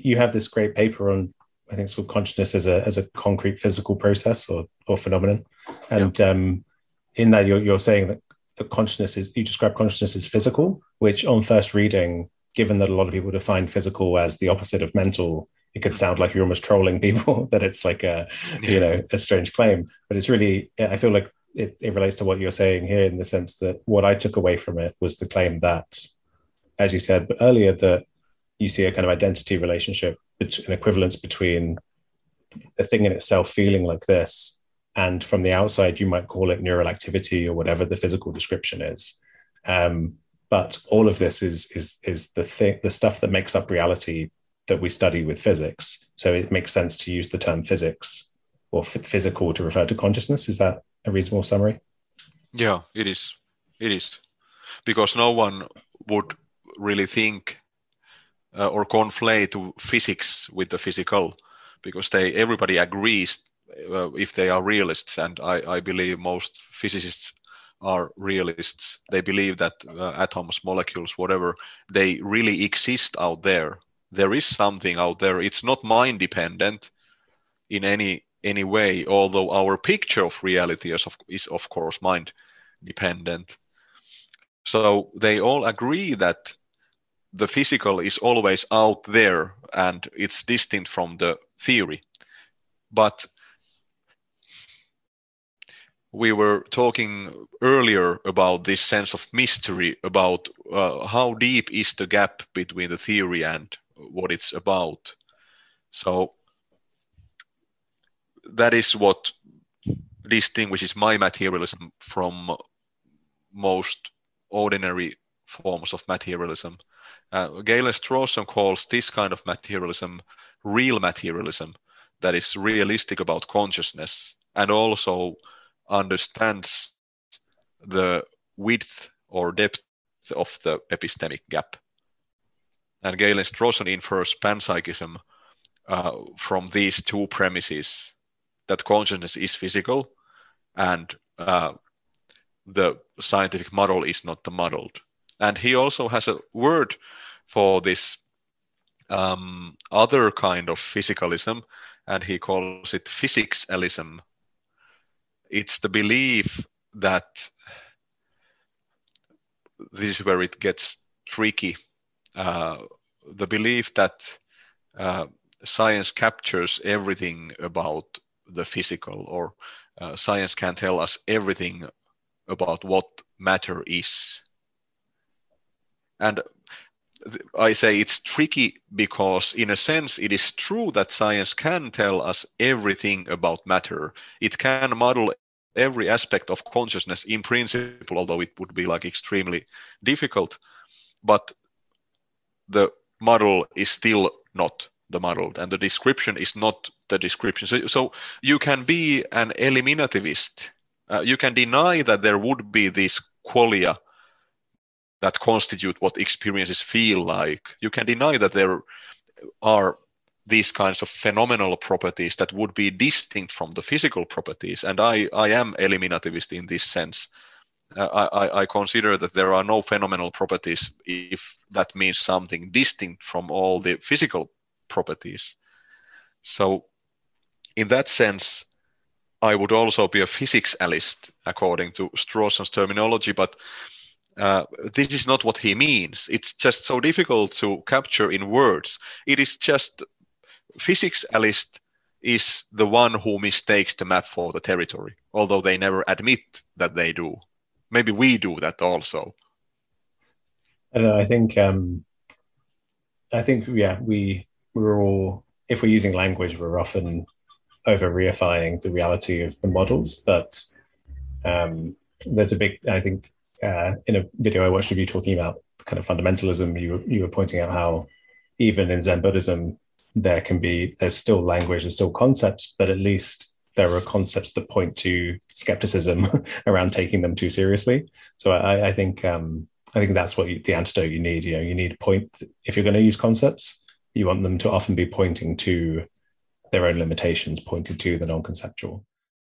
you have this great paper on, I think it's called consciousness as a concrete physical process or phenomenon, and in that you're saying that the consciousness is, you describe consciousness as physical, which on first reading, given that a lot of people define physical as the opposite of mental, it could sound like you're almost trolling people, that it's like a strange claim. But it's really, I feel like it relates to what you're saying here, in the sense that what I took away from it was the claim that, as you said earlier, that you see a kind of identity relationship, an equivalence between the thing in itself feeling like this, and from the outside, you might call it neural activity or whatever the physical description is. But all of this is the stuff that makes up reality that we study with physics. So it makes sense to use the term physics or physical to refer to consciousness. Is that a reasonable summary? Yeah, it is. It is. Because no one would really think or conflate physics with the physical, because everybody agrees, if they are realists, and I believe most physicists are realists, they believe that atoms, molecules, whatever, they really exist out there. There is something out there. It's not mind dependent in any way, although our picture of reality is of course mind dependent. So they all agree that the physical is always out there and it's distinct from the theory. But we were talking earlier about this sense of mystery, about how deep is the gap between the theory and what it's about. So that is what distinguishes my materialism from most ordinary forms of materialism. Galen Strawson calls this kind of materialism real materialism, that is realistic about consciousness and also understands the width or depth of the epistemic gap. And Galen Strawson infers panpsychism from these two premises, that consciousness is physical and the scientific model is not the modeled. And he also has a word for this other kind of physicalism, and he calls it physicsalism. It's the belief that, this is where it gets tricky, the belief that science captures everything about the physical, or science can tell us everything about what matter is. And I say it's tricky because, in a sense, it is true that science can tell us everything about matter. It can model every aspect of consciousness in principle, although it would be like extremely difficult. But the model is still not the model, and the description is not the description. So you can be an eliminativist. You can deny that there would be these qualia that constitute what experiences feel like. You can deny that there are these kinds of phenomenal properties that would be distinct from the physical properties. And I am eliminativist in this sense. I consider that there are no phenomenal properties if that means something distinct from all the physical properties. So in that sense, I would also be a physicsist according to Strawson's terminology, but this is not what he means. It's just so difficult to capture in words. It is just, physicsist is the one who mistakes the map for the territory, although they never admit that they do. Maybe we do that also. I don't know. I think, yeah, we're all, if we're using language, we're often over-reifying the reality of the models. But there's a big, I think, in a video I watched of you talking about kind of fundamentalism, you were pointing out how even in Zen Buddhism, there's still language, there's still concepts, but at least there are concepts that point to skepticism around taking them too seriously. So I think that's what the antidote you need. You need if you're going to use concepts, you want them to often be pointing to their own limitations, pointing to the non-conceptual.